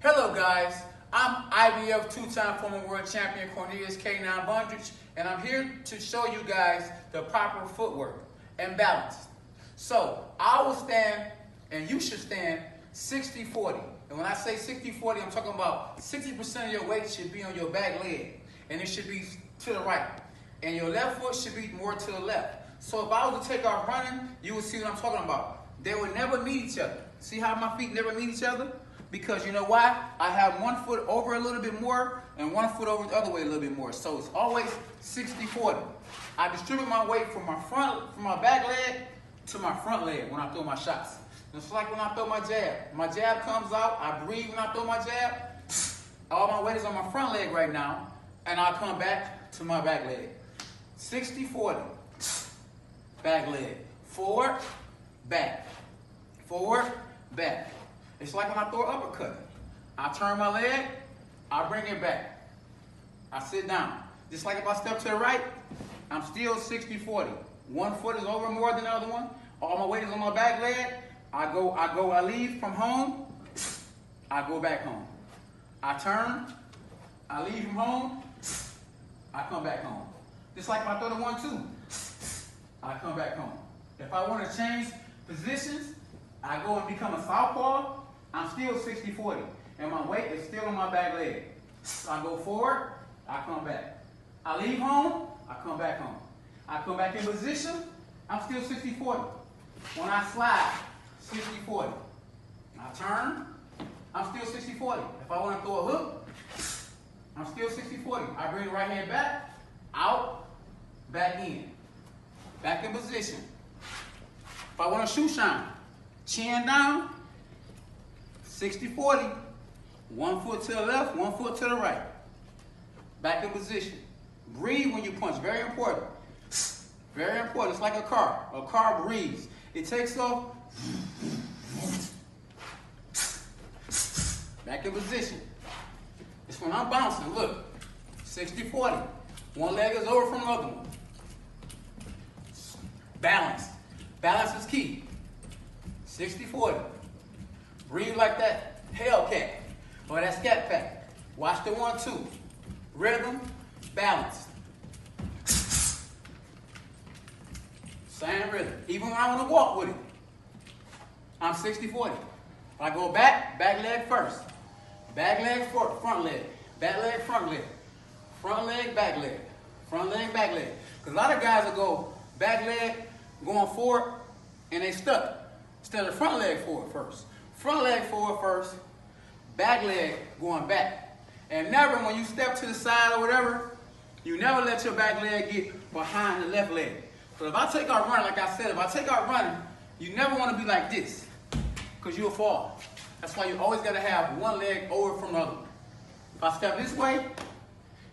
Hello guys, I'm IBF two-time former world champion Cornelius K9 Bundrage, and I'm here to show you guys the proper footwork and balance. So I will stand, and you should stand 60-40. And when I say 60-40, I'm talking about 60% of your weight should be on your back leg, and it should be to the right. And your left foot should be more to the left. So if I was to take off running, you would see what I'm talking about. They would never meet each other. See how my feet never meet each other? Because you know why? I have one foot over a little bit more and one foot over the other way a little bit more. So it's always 60-40. I distribute my weight from my back leg to my front leg when I throw my shots. It's like when I throw my jab. My jab comes out, I breathe when I throw my jab. All my weight is on my front leg right now, and I'll come back to my back leg. 60-40. Back leg. Forward, back. Forward, back. It's like when I throw an uppercut. I turn my leg, I bring it back. I sit down. Just like if I step to the right, I'm still 60-40. One foot is over more than the other one. All my weight is on my back leg. I leave from home, I go back home. I turn, I leave from home, I come back home. Just like if I throw the 1-2, I come back home. If I want to change positions, I go and become a southpaw. I'm still 60-40, and my weight is still on my back leg. I go forward, I come back. I leave home, I come back home. I come back in position, I'm still 60-40. When I slide, 60-40. I turn, I'm still 60-40. If I want to throw a hook, I'm still 60-40. I bring the right hand back, out, back in. Back in position. If I want to shoe shine, chin down, 60-40. One foot to the left, one foot to the right. Back in position. Breathe when you punch. Very important. Very important. It's like a car. A car breathes. It takes off. Back in position. It's when I'm bouncing. Look. 60-40. One leg is over from the other one. Balance. Balance is key. 60-40. Breathe like that Hellcat or that Scat Pack. Watch the 1-2. Rhythm, balance. Same rhythm. Even when I want to walk with it, I'm 60-40. I go back leg first. Back leg, front leg. Back leg, front leg. Front leg, back leg. Front leg, back leg. Because a lot of guys will go back leg going forward and they stuck. Instead of front leg forward first. Front leg forward first, back leg going back. And never, when you step to the side or whatever, you never let your back leg get behind the left leg. So if I take out running, like I said, if I take out running, you never want to be like this, because you'll fall. That's why you always got to have one leg over from the other. If I step this way,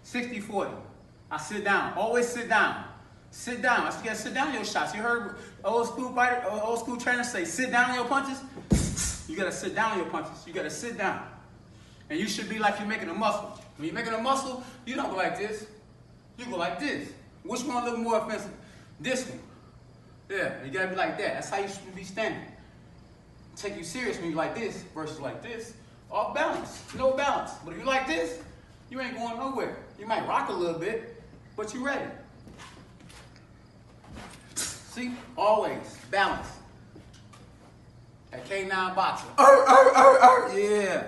60-40. I sit down. Always sit down. Sit down. You got to sit down your shots. You heard old school trainers say, sit down on your punches? You got to sit down on your punches. You got to sit down. And you should be like you're making a muscle. When you're making a muscle, you don't go like this. You go like this. Which one look more offensive? This one. Yeah, you got to be like that. That's how you should be standing. Take you serious when you're like this versus like this. Off balance. No balance. But if you're like this, you ain't going nowhere. You might rock a little bit, but you're ready. See? Always. Balance. At K9 Boxing. Yeah.